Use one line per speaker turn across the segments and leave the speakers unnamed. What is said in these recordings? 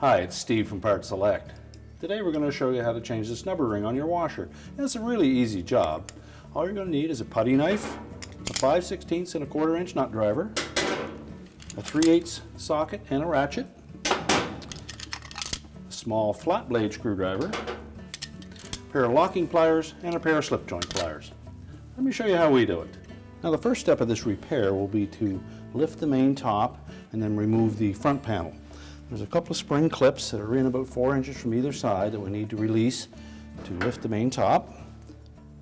Hi, it's Steve from PartSelect. Today we're going to show you how to change the snubber ring on your washer. And it's a really easy job. All you're going to need is a putty knife, a 5/16 and a 1/4 inch nut driver, a 3/8 socket and a ratchet, a small flat blade screwdriver, a pair of locking pliers, and a pair of slip joint pliers. Let me show you how we do it. Now the first step of this repair will be to lift the main top and then remove the front panel. There's a couple of spring clips that are in about 4 inches from either side that we need to release to lift the main top.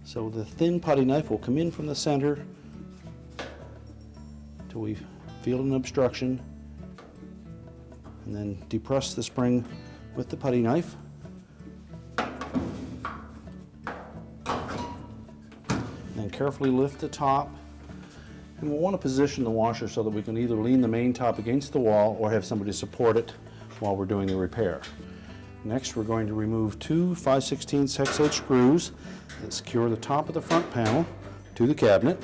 So the thin putty knife will come in from the center till we feel an obstruction, and then depress the spring with the putty knife. And carefully lift the top. And we'll want to position the washer so that we can either lean the main top against the wall or have somebody support it while we're doing the repair. Next, we're going to remove two 5/16 hex head screws that secure the top of the front panel to the cabinet.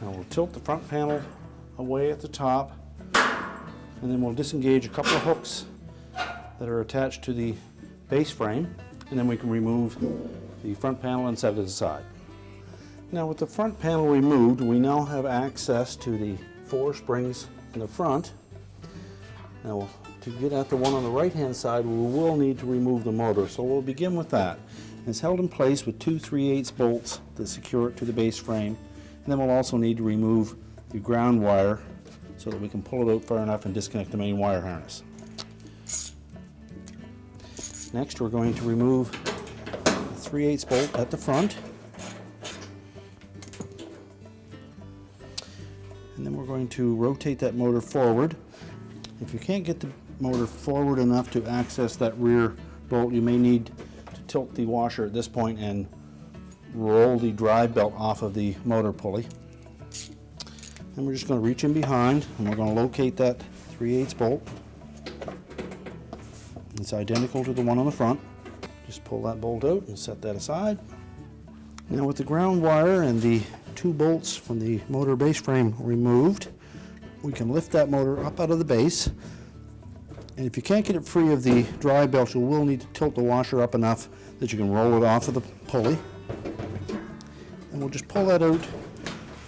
Now we'll tilt the front panel away at the top, and then we'll disengage a couple of hooks that are attached to the base frame, and then we can remove the front panel and set it aside. Now with the front panel removed, we now have access to the 4 springs in the front. Now to get at the one on the right hand side, we will need to remove the motor, so we'll begin with that. It's held in place with two 3/8 bolts that secure it to the base frame, and then we'll also need to remove the ground wire so that we can pull it out far enough and disconnect the main wire harness. Next, we're going to remove 3/8 bolt at the front, and then we're going to rotate that motor forward. If you can't get the motor forward enough to access that rear bolt, you may need to tilt the washer at this point and roll the drive belt off of the motor pulley. And we're just going to reach in behind and we're going to locate that 3/8 bolt. It's identical to the one on the front. Just pull that bolt out and set that aside. Now with the ground wire and the 2 bolts from the motor base frame removed, we can lift that motor up out of the base. And if you can't get it free of the drive belt, you will need to tilt the washer up enough that you can roll it off of the pulley. And we'll just pull that out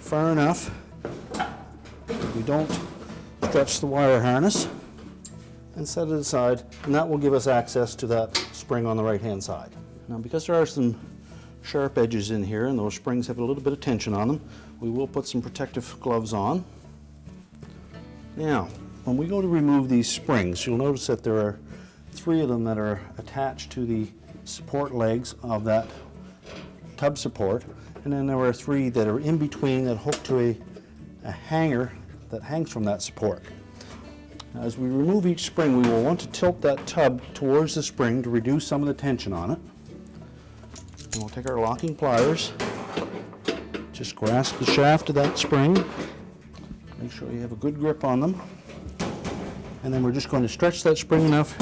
far enough that we don't stretch the wire harness, and set it aside, and that will give us access to that spring on the right hand side. Now because there are some sharp edges in here and those springs have a little bit of tension on them, we will put some protective gloves on. Now when we go to remove these springs, you'll notice that there are 3 of them that are attached to the support legs of that tub support, and then there are 3 that are in between that hook to a hanger that hangs from that support. As we remove each spring, we will want to tilt that tub towards the spring to reduce some of the tension on it. And we'll take our locking pliers, just grasp the shaft of that spring, make sure you have a good grip on them, and then we're just going to stretch that spring enough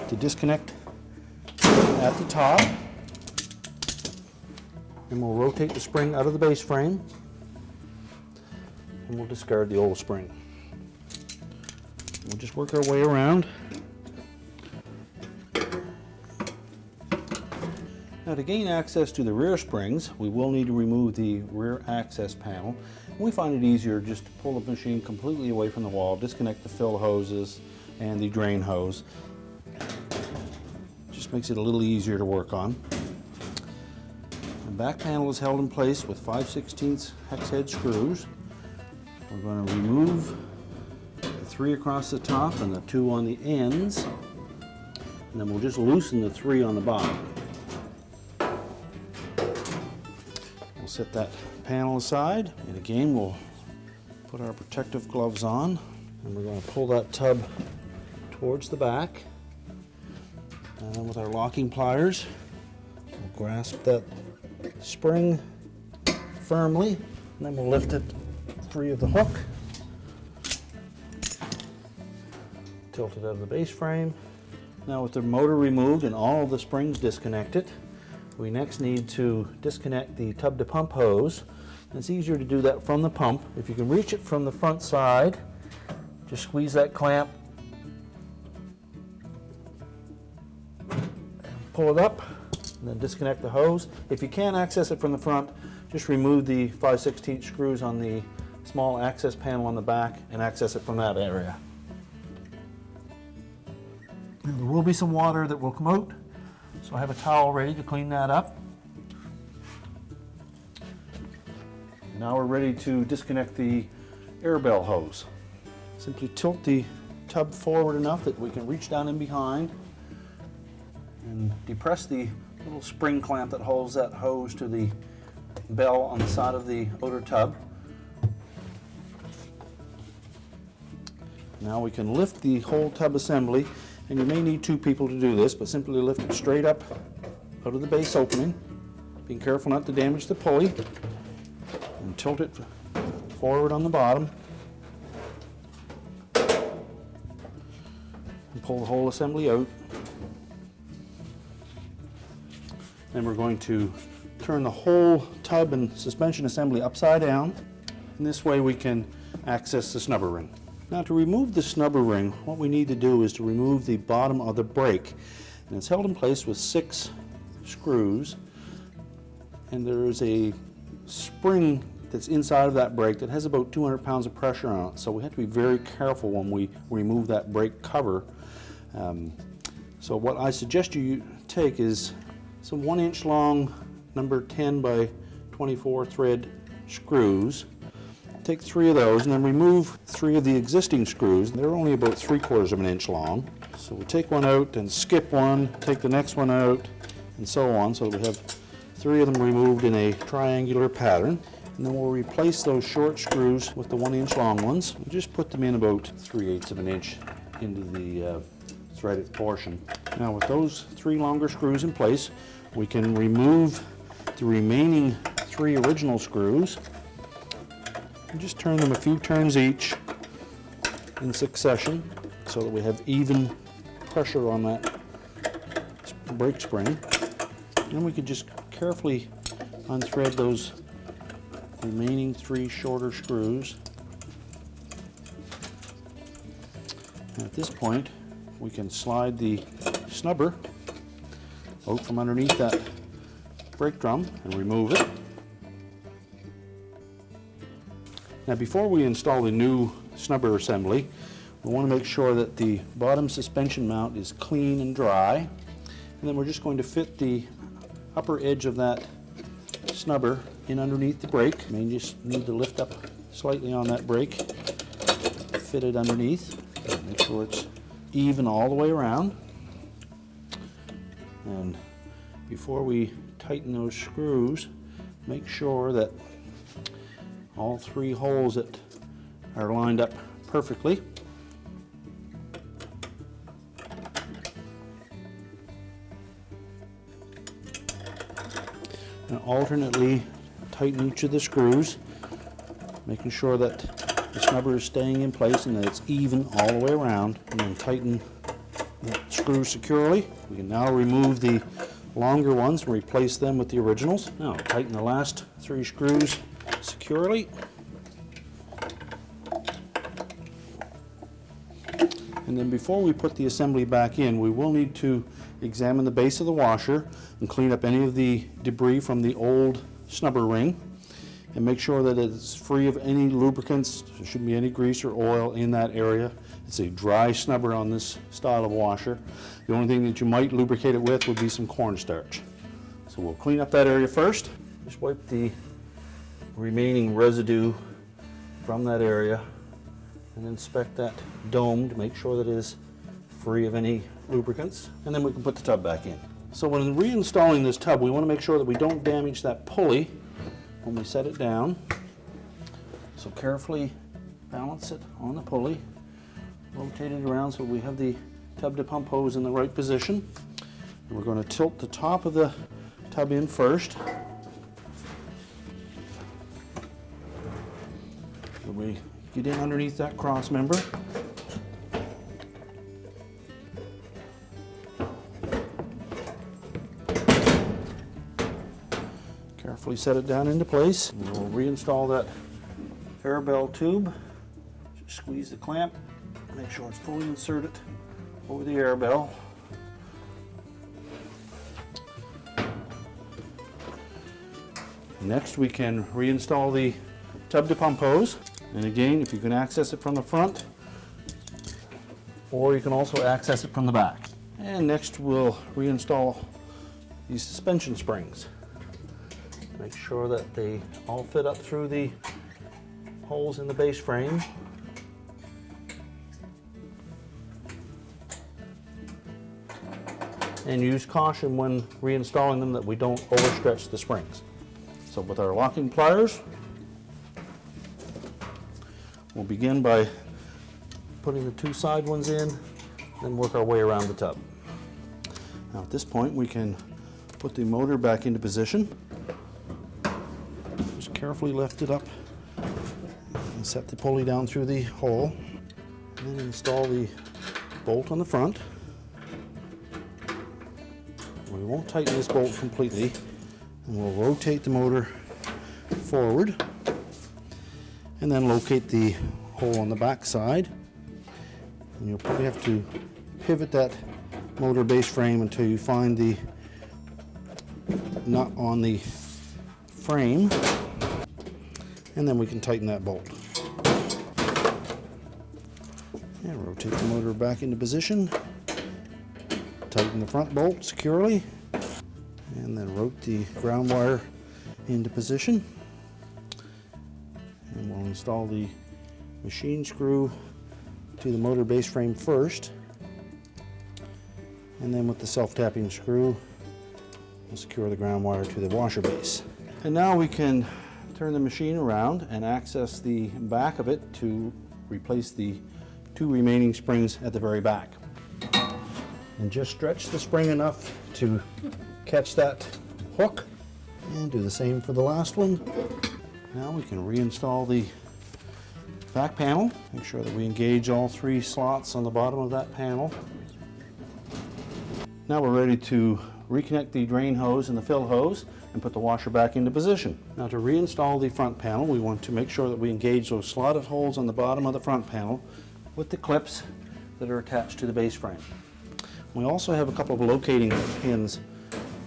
to disconnect at the top, and we'll rotate the spring out of the base frame, and we'll discard the old spring. We'll just work our way around. Now to gain access to the rear springs, we will need to remove the rear access panel. We find it easier just to pull the machine completely away from the wall, disconnect the fill hoses and the drain hose. Just makes it a little easier to work on. The back panel is held in place with 5/16 hex head screws. We're going to remove 3 across the top and the 2 on the ends, and then we'll just loosen the 3 on the bottom. We'll set that panel aside, and again we'll put our protective gloves on, and we're going to pull that tub towards the back, and then with our locking pliers we'll grasp that spring firmly, and then we'll lift it free of the hook. Tilt it out of the base frame. Now with the motor removed and all of the springs disconnected, we next need to disconnect the tub to pump hose It's easier to do that from the pump. If you can reach it from the front side, just squeeze that clamp, pull it up, and then disconnect the hose. If you can't access it from the front, just remove the 5/16 screws on the small access panel on the back and access it from that area. And there will be some water that will come out, so I have a towel ready to clean that up. Now we're ready to disconnect the air bell hose. Simply tilt the tub forward enough that we can reach down in behind and depress the little spring clamp that holds that hose to the bell on the side of the outer tub. Now we can lift the whole tub assembly, and you may need 2 people to do this, but simply lift it straight up out of the base opening, being careful not to damage the pulley, and tilt it forward on the bottom and pull the whole assembly out. Then we're going to turn the whole tub and suspension assembly upside down, and this way we can access the snubber ring. Now to remove the snubber ring, what we need to do is to remove the bottom of the brake, and it's held in place with 6 screws, and there is a spring that's inside of that brake that has about 200 pounds of pressure on it, so we have to be very careful when we remove that brake cover. So what I suggest you take is some 1-inch long number 10 by 24 thread screws. Take 3 of those and then remove 3 of the existing screws. They're only about 3/4 of an inch long. So we'll take one out and skip one, take the next one out, and so on, so we have 3 of them removed in a triangular pattern. And then we'll replace those short screws with the 1-inch long ones. We'll just put them in about 3/8 of an inch into the threaded portion. Now with those 3 longer screws in place, we can remove the remaining 3 original screws and just turn them a few turns each in succession so that we have even pressure on that brake spring. Then we can just carefully unthread those remaining 3 shorter screws. And at this point, we can slide the snubber out from underneath that brake drum and remove it. Now before we install the new snubber assembly, we want to make sure that the bottom suspension mount is clean and dry. And then we're just going to fit the upper edge of that snubber in underneath the brake. You may just need to lift up slightly on that brake, fit it underneath, make sure it's even all the way around. And before we tighten those screws, make sure that all 3 holes that are lined up perfectly. And alternately tighten each of the screws, making sure that the snubber is staying in place and that it's even all the way around, and then tighten the screws securely. We can now remove the longer ones and replace them with the originals. Now tighten the last 3 screws securely. And then before we put the assembly back in, we will need to examine the base of the washer and clean up any of the debris from the old snubber ring and make sure that it's free of any lubricants. There shouldn't be any grease or oil in that area. It's a dry snubber on this style of washer. The only thing that you might lubricate it with would be some cornstarch. So we'll clean up that area first. Just wipe the remaining residue from that area and inspect that dome to make sure that it is free of any lubricants, and then we can put the tub back in. So when reinstalling this tub, we want to make sure that we don't damage that pulley when we set it down. So carefully balance it on the pulley, rotate it around so we have the tub to pump hose in the right position. And we're going to tilt the top of the tub in first. So we get in underneath that cross member. Carefully set it down into place. And we'll reinstall that air bell tube. Just squeeze the clamp, make sure it's fully inserted over the air bell. Next, we can reinstall the tub to pump hose. And again, if you can access it from the front, or you can also access it from the back. And next, we'll reinstall these suspension springs. Make sure that they all fit up through the holes in the base frame. And use caution when reinstalling them that we don't overstretch the springs. So with our locking pliers, we'll begin by putting the two side ones in, then work our way around the tub. Now at this point we can put the motor back into position. Just carefully lift it up and set the pulley down through the hole. And then install the bolt on the front. We won't tighten this bolt completely, and we'll rotate the motor forward and then locate the hole on the back side. And you'll probably have to pivot that motor base frame until you find the nut on the frame, and then we can tighten that bolt. And rotate the motor back into position. Tighten the front bolt securely, and then rotate the ground wire into position. And we'll install the machine screw to the motor base frame first, and then with the self-tapping screw, we'll secure the ground wire to the washer base. And now we can turn the machine around and access the back of it to replace the two remaining springs at the very back. And just stretch the spring enough to catch that hook, and do the same for the last one. Now we can reinstall the back panel. Make sure that we engage all three slots on the bottom of that panel. Now we're ready to reconnect the drain hose and the fill hose and put the washer back into position. Now to reinstall the front panel, we want to make sure that we engage those slotted holes on the bottom of the front panel with the clips that are attached to the base frame. We also have a couple of locating pins,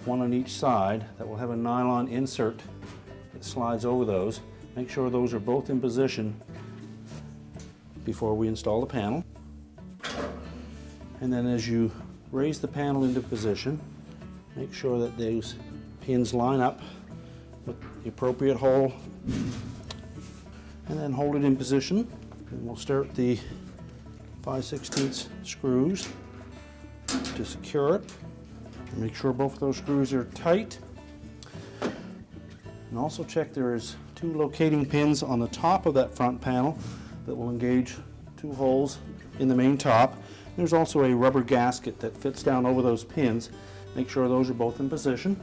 one on each side, that will have a nylon insert that slides over those. Make sure those are both in position before we install the panel. And then as you raise the panel into position, make sure that those pins line up with the appropriate hole, and then hold it in position. And we'll start the 5/16 screws to secure it. And make sure both of those screws are tight. And also check there is two locating pins on the top of that front panel that will engage two holes in the main top. There's also a rubber gasket that fits down over those pins. Make sure those are both in position.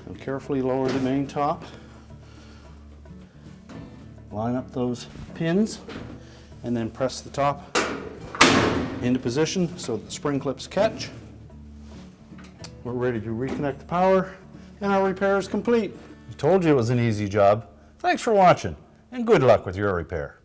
And carefully lower the main top. Line up those pins and then press the top into position so that the spring clips catch. We're ready to reconnect the power, and our repair is complete. I told you it was an easy job. Thanks for watching, and good luck with your repair.